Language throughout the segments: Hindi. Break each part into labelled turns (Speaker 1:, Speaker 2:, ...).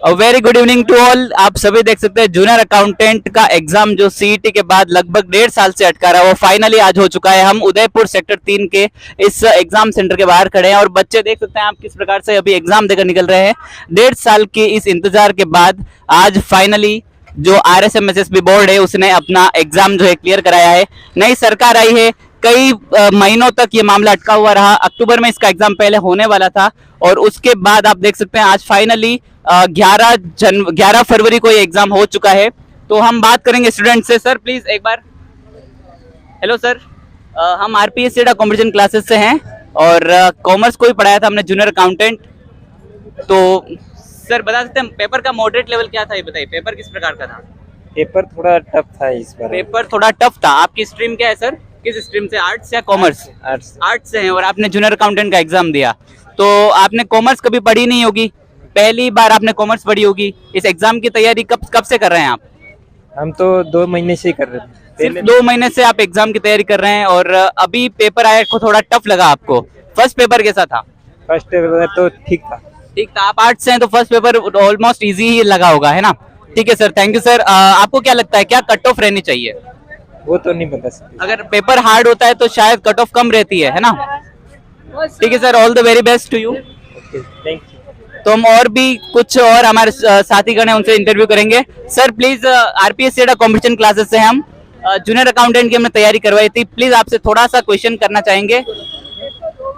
Speaker 1: Very good evening to all. आप सभी देख सकते हैं जूनियर अकाउंटेंट का एग्जाम जो सीईटी के बाद लगभग 1.5 साल से अटका रहा है वो फाइनली आज हो चुका है। हम उदयपुर सेक्टर 3 के इस एग्जाम सेंटर के बाहर खड़े हैं और बच्चे देख सकते हैं आप किस प्रकार से अभी एग्जाम देकर निकल रहे हैं। 1.5 साल के इस इंतजार के बाद आज फाइनली जो RSMSSB बोर्ड है उसने अपना एग्जाम जो है क्लियर कराया है। नई सरकार आई है, कई महीनों तक ये मामला अटका हुआ रहा। अक्टूबर में इसका एग्जाम पहले होने वाला था और उसके बाद आप देख सकते हैं आज फाइनली 11 फरवरी को ये एग्जाम हो चुका है। तो हम बात करेंगे स्टूडेंट से। सर प्लीज एक बार। हेलो सर, हम RPSC कॉम्पिटिशन क्लासेस से हैं और कॉमर्स को ही पढ़ाया था हमने जूनियर अकाउंटेंट। तो सर बता सकते हैं पेपर का मॉडरेट लेवल क्या था, ये बताइए पेपर किस प्रकार का था?
Speaker 2: पेपर थोड़ा टफ था इस बार।
Speaker 1: पेपर थोड़ा टफ था। आपकी स्ट्रीम क्या है सर? किस स्ट्रीम से, आर्ट्स या कॉमर्स? आर्ट्स से हैं और आपने जूनियर अकाउंटेंट का एग्जाम दिया। तो आपने कॉमर्स कभी पढ़ी नहीं होगी, पहली बार आपने कॉमर्स पढ़ी होगी। इस एग्जाम की तैयारी कब से कर रहे हैं आप?
Speaker 2: हम तो 2 महीने से ही कर रहे थे।
Speaker 1: सिर्फ 2 महीने से आप एग्जाम की तैयारी कर रहे हैं और अभी पेपर आया को थोड़ा टफ लगा आपको। फर्स्ट पेपर कैसा था?
Speaker 2: फर्स्ट पेपर तो ठीक था।
Speaker 1: ठीक था। आप आर्ट्स से हैं तो फर्स्ट पेपर ऑलमोस्ट इजी ही लगा होगा, है ना? ठीक है सर, थैंक यू सर। आपको क्या लगता है क्या कट ऑफ रहनी चाहिए?
Speaker 2: वो तो नहीं बता सकते।
Speaker 1: अगर पेपर हार्ड होता है तो शायद कट ऑफ कम रहती है ना? ठीक है sir, all the very best to you.
Speaker 2: Thank you.
Speaker 1: तो हम और भी कुछ और हमारे साथीगण हैं उनसे इंटरव्यू करेंगे। Sir please, RPSC competition classes से हम जूनियर अकाउंटेंट की हमने तैयारी करवाई थी। प्लीज आपसे थोड़ा सा क्वेश्चन करना चाहेंगे।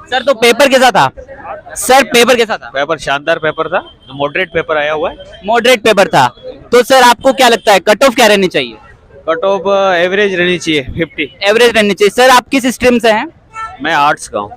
Speaker 1: सर तो पेपर कैसा था? सर पेपर कैसा था?
Speaker 3: पेपर शानदार पेपर था, मॉडरेट पेपर आया हुआ है।
Speaker 1: मॉडरेट पेपर था। तो सर आपको क्या लगता है कट ऑफ क्या रहनी चाहिए?
Speaker 3: कट ऑफ एवरेज रहनी चाहिए 50।
Speaker 1: एवरेज रहनी चाहिए। सर आप किस स्ट्रीम से हैं?
Speaker 3: मैं आर्ट्स का हूँ।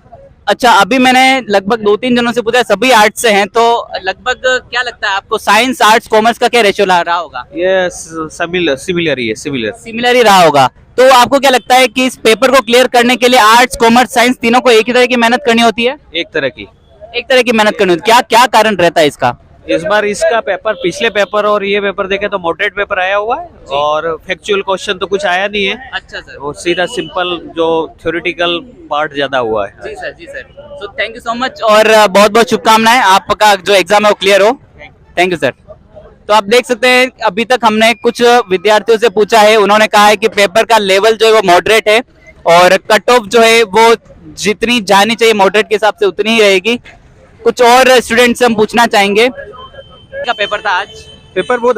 Speaker 1: अच्छा, अभी मैंने लगभग 2-3 जनों से पूछा, सभी आर्ट्स से हैं। तो लगभग क्या लगता है आपको साइंस आर्ट्स कॉमर्स का क्या रेशियो रहा होगा?
Speaker 3: ये सिमिलर ही है,
Speaker 1: सिमिलर ही रहा होगा। तो आपको क्या लगता है कि इस पेपर को क्लियर करने के लिए आर्ट्स कॉमर्स साइंस तीनों को एक ही तरह की मेहनत करनी होती है?
Speaker 3: एक तरह की।
Speaker 1: एक तरह की मेहनत करनी होती है। क्या क्या कारण रहता है इसका?
Speaker 3: इस बार इसका पेपर, पिछले पेपर और ये पेपर देखे तो मॉडरेट पेपर आया हुआ है और फैक्चुअल क्वेश्चन तो कुछ आया नहीं है।
Speaker 1: अच्छा सर,
Speaker 3: वो सीधा सिंपल जो थ्योरेटिकल पार्ट ज्यादा हुआ है।
Speaker 1: जी सर, जी sir. So thank you so much और बहुत बहुत शुभकामनाएं, आपका जो एग्जाम है वो क्लियर हो। Thank you sir. तो आप देख सकते हैं अभी तक हमने कुछ विद्यार्थियों से पूछा है, उन्होंने कहा है कि पेपर का लेवल जो है वो मॉडरेट है और कट ऑफ जो है वो जितनी जानी चाहिए मॉडरेट के हिसाब से उतनी ही रहेगी। कुछ और स्टूडेंट से हम पूछना चाहेंगे। क्या पेपर था आज?
Speaker 4: पेपर बहुत।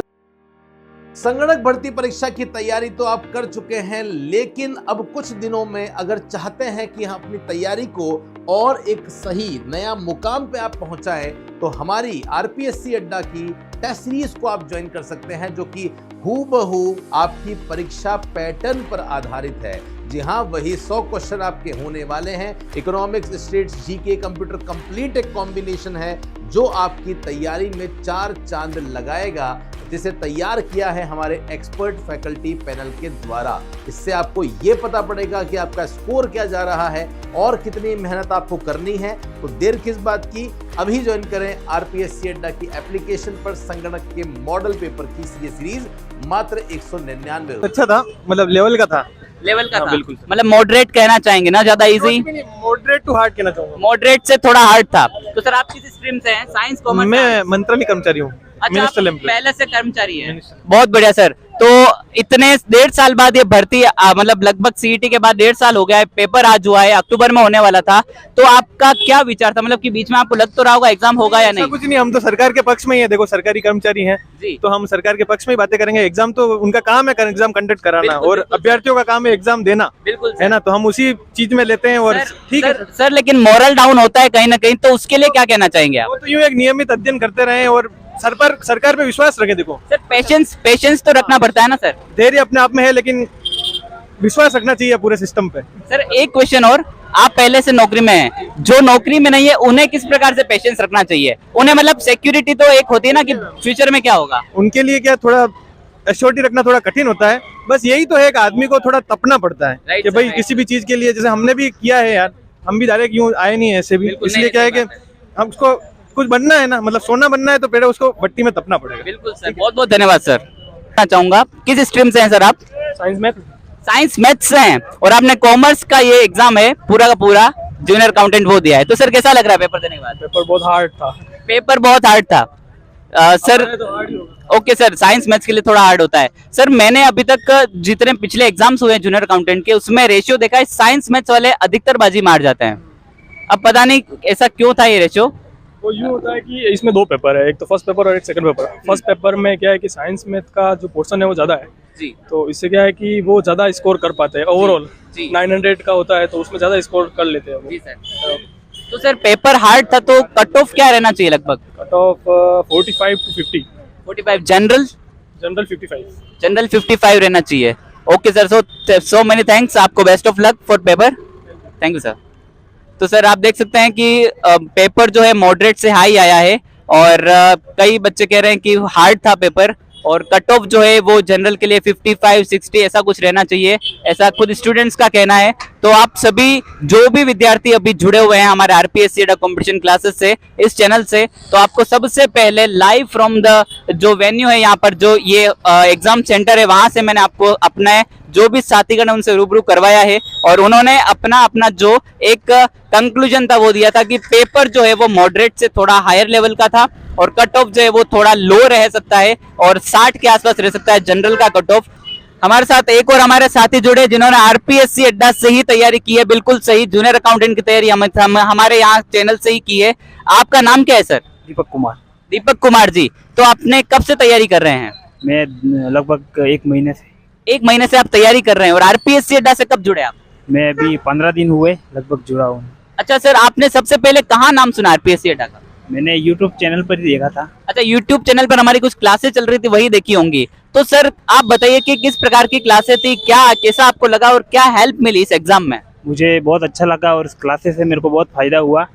Speaker 4: संगणक भर्ती परीक्षा की तैयारी तो आप कर चुके हैं, लेकिन अब कुछ दिनों में अगर चाहते हैं कि हम अपनी तैयारी को और एक सही नया मुकाम पे आप पहुंचाएं तो हमारी RPSC अड्डा की टेस्ट सीरीज को आप ज्वाइन कर सकते हैं, जो कि हूबहू आपकी परीक्षा पैटर्न पर आधारित है। जी हाँ, वही 100 क्वेश्चन आपके होने वाले हैं। Economics, states, GK, computer complete एक कॉम्बिनेशन है जो आपकी तैयारी में 4 चांद लगाएगा, जिसे तैयार किया है हमारे एक्सपर्ट फैकल्टी पैनल के द्वारा। इससे आपको ये पता पड़ेगा कि आपका स्कोर क्या जा रहा है और कितनी मेहनत आपको करनी है। तो देर किस बात की, अभी ज्वाइन करें RPSC अड्डा की एप्लीकेशन पर संगणक के मॉडल पेपर की ये सीरीज मात्र 199।
Speaker 5: अच्छा था, मतलब लेवल का था।
Speaker 1: लेवल का था,
Speaker 5: बिल्कुल।
Speaker 1: मतलब मॉडरेट कहना चाहेंगे ना, ज्यादा इजी?
Speaker 5: मॉडरेट टू हार्ड कहना चाहूंगा।
Speaker 1: मॉडरेट से थोड़ा हार्ड था। तो सर आप किस स्ट्रीम से हैं? Science, commerce?
Speaker 5: मैं मंत्रालय कर्मचारी हूँ।
Speaker 1: अच्छा, आप
Speaker 5: म्युनिसिपल
Speaker 1: पहले से कर्मचारी हैं। बहुत बढ़िया सर। तो इतने 1.5 साल बाद ये भर्ती, मतलब लगभग सीईटी के बाद 1.5 साल हो गया है, पेपर आज हुआ है, अक्टूबर में होने वाला था। तो आपका क्या विचार था, मतलब कि बीच में आपको लग तो रहा होगा एग्जाम होगा या नहीं?
Speaker 5: कुछ नहीं, हम तो सरकार के पक्ष में ही है। देखो सरकारी कर्मचारी हैं तो हम सरकार के पक्ष में ही बातें करेंगे। एग्जाम तो उनका काम है, एग्जाम कंडक्ट कराना, और अभ्यर्थियों का काम है एग्जाम देना,
Speaker 1: बिल्कुल
Speaker 5: है ना? तो हम उसी चीज में लेते हैं और ठीक है
Speaker 1: सर। लेकिन मोरल डाउन होता है कहीं ना कहीं, तो उसके लिए क्या कहना चाहेंगे आप?
Speaker 5: वो तो यूं एक नियमित अध्ययन करते रहे और सरकार पे विश्वास रखें। देखो
Speaker 1: सर, पेशेंस तो रखना पड़ता है ना सर?
Speaker 5: धैर्य अपने आप में है, लेकिन विश्वास रखना चाहिए पूरे सिस्टम पे।
Speaker 1: सर एक क्वेश्चन और, आप पहले से नौकरी में हैं, जो नौकरी में नहीं है उन्हें किस प्रकार से पेशेंस रखना चाहिए? उन्हें मतलब सिक्योरिटी तो एक होती है ना कि फ्यूचर में क्या होगा,
Speaker 5: उनके लिए क्या थोड़ा एश्योरिटी रखना थोड़ा कठिन होता है। बस यही तो है, एक आदमी को थोड़ा तपना पड़ता है कि भाई किसी भी चीज के लिए, जैसे हमने भी किया है यार, हम भी डायरेक्ट यूं आए नहीं है ऐसे भी। इसलिए क्या है कि हम उसको कुछ बनना है ना, मतलब सोना बनना है तो पहले उसको भट्टी में तपना पड़ेगा।
Speaker 1: बिल्कुल सर, बहुत बहुत धन्यवाद सर। चाहूंगा किस स्ट्रीम से हैं सर आप?
Speaker 5: Science math.
Speaker 1: साइंस मैथ से हैं और आपने कॉमर्स का ये एग्जाम है पूरा का पूरा जूनियर अकाउंटेंट वो दिया है। तो सर कैसा लग रहा है पेपर देने के बाद?
Speaker 5: पेपर बहुत हार्ड था।
Speaker 1: पेपर बहुत हार्ड था। Sir okay sir, science maths के लिए थोड़ा हार्ड होता है सर। मैंने अभी तक जितने पिछले एग्जाम्स हुए हैं जूनियर अकाउंटेंट के, उसमें रेशियो देखा है साइंस मैथ्स वाले अधिकतर बाजी मार जाते हैं। अब पता नहीं ऐसा क्यों था ये रेशियो।
Speaker 6: वो यूँ होता है कि इसमें दो पेपर है, एक तो फर्स्ट पेपर और एक सेकंड पेपर। फर्स्ट पेपर में क्या है कि साइंस मैथ का जो पोर्शन है वो ज़्यादा है
Speaker 1: जी
Speaker 6: तो इससे क्या है कि वो ज़्यादा स्कोर कर पाते हैं। ओवरऑल
Speaker 1: जी
Speaker 6: 900 का होता है तो उसमें ज़्यादा स्कोर कर लेते हैं वो।
Speaker 1: जी सर। तो सर पेपर हार्ड था तो कट ऑफ क्या रहना चाहिए लगभग?
Speaker 6: Cut off 45 to 50,
Speaker 1: 45। General
Speaker 6: general 55।
Speaker 1: General 55 रहना चाहिए। Okay sir, so many thanks, आपको best of luck for paper. Thank you sir. तो सर आप देख सकते हैं कि पेपर जो है मॉडरेट से हाई आया है और कई बच्चे कह रहे हैं कि हार्ड था पेपर, और कट ऑफ जो है वो जनरल के लिए 55 60 ऐसा कुछ रहना चाहिए, ऐसा खुद स्टूडेंट्स का कहना है। तो आप सभी जो भी विद्यार्थी अभी जुड़े हुए हैं हमारे आरपीएससी कंपटीशन क्लासेस से, इस चैनल से, तो आपको सबसे पहले लाइव फ्रॉम द जो वेन्यू है यहाँ पर जो ये एग्जाम सेंटर है वहां से मैंने आपको अपने जो भी साथीगण उनसे रूबरू करवाया है और उन्होंने अपना अपना जो एक कंक्लूजन था वो दिया था कि पेपर जो है वो मॉडरेट से थोड़ा हायर लेवल का था और कट ऑफ जो है वो थोड़ा लो रह सकता है और 60 के आसपास रह सकता है जनरल का कट ऑफ। हमारे साथ एक और हमारे साथी जुड़े जिन्होंने आरपीएससी अड्डा से ही तैयारी की है, बिल्कुल सही जूनियर अकाउंटेंट की तैयारी हमारे यहाँ चैनल से ही की है। आपका नाम क्या है सर?
Speaker 7: दीपक कुमार।
Speaker 1: दीपक कुमार जी, तो आपने कब से तैयारी कर रहे हैं?
Speaker 7: मैं लगभग 1 महीने से।
Speaker 1: 1 महीने से आप तैयारी कर रहे हैं और आरपीएससी अड्डा से कब जुड़े आप?
Speaker 7: मैं अभी 15 दिन हुए लगभग जुड़ा हूँ।
Speaker 1: अच्छा सर, आपने सबसे पहले कहाँ नाम सुना आरपीएससी अड्डा का?
Speaker 7: मैंने YouTube चैनल पर ही देखा था।
Speaker 1: अच्छा, YouTube चैनल पर हमारी कुछ क्लासेस चल रही थी वही देखी होंगी। तो सर आप बताइए कि किस प्रकार की क्लासेस थी, क्या कैसा आपको लगा और क्या हेल्प मिली इस एग्जाम में?
Speaker 7: मुझे बहुत अच्छा लगा और इस क्लासेस से मेरे को बहुत फायदा हुआ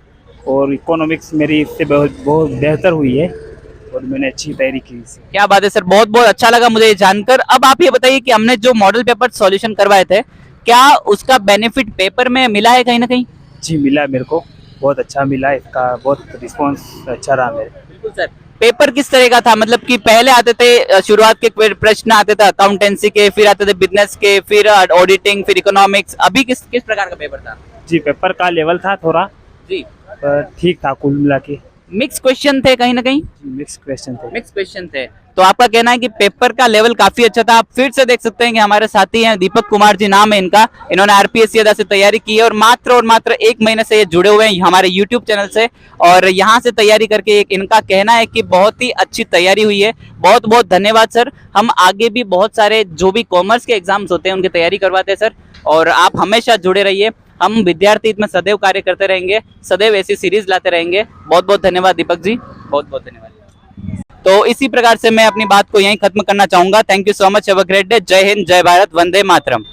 Speaker 7: और इकोनॉमिक्स मेरी इससे बहुत बेहतर हुई है और मैंने अच्छी तैयारी की इससे।
Speaker 1: क्या बात है सर, बहुत बहुत अच्छा लगा मुझे ये जानकर। अब आप ये बताइए कि हमने जो मॉडल पेपर सॉल्यूशन करवाए थे, क्या उसका बेनिफिट पेपर में मिला है कहीं ना कहीं?
Speaker 7: जी मिला, मेरे को बहुत अच्छा मिला, इसका बहुत रिस्पॉन्स अच्छा रहा मेरे।
Speaker 1: बिल्कुल सर। पेपर किस तरह का था, मतलब कि पहले आते थे शुरुआत के प्रश्न आते थे अकाउंटेंसी के, फिर आते थे बिजनेस के, फिर ऑडिटिंग, फिर इकोनॉमिक्स, अभी किस किस प्रकार का पेपर था?
Speaker 7: जी पेपर का लेवल था थोड़ा
Speaker 1: जी,
Speaker 7: पर ठीक था कुल मिला के।
Speaker 1: मिक्स क्वेश्चन थे कहीं ना कहीं?
Speaker 7: मिक्स क्वेश्चन थे।
Speaker 1: मिक्स क्वेश्चन थे। तो आपका कहना है कि पेपर का लेवल काफी अच्छा था। आप फिर से देख सकते हैं कि हमारे साथी हैं दीपक कुमार जी नाम है इनका, इन्होंने आरपीएससी अड्डा से तैयारी की है और मात्र 1 महीने से ये जुड़े हुए हैं हमारे यूट्यूब चैनल से और यहाँ से तैयारी करके इनका कहना है कि बहुत ही अच्छी तैयारी हुई है। बहुत बहुत धन्यवाद सर। हम आगे भी बहुत सारे जो भी कॉमर्स के एग्जाम्स होते हैं उनकी तैयारी करवाते हैं सर, और आप हमेशा जुड़े रहिए। हम विद्यार्थी इसमें सदैव कार्य करते रहेंगे, सदैव ऐसी सीरीज लाते रहेंगे। बहुत बहुत धन्यवाद दीपक जी, बहुत बहुत धन्यवाद। तो इसी प्रकार से मैं अपनी बात को यहीं खत्म करना चाहूंगा। Thank you so much, have a great day. जय हिंद, जय भारत, वंदे मातरम।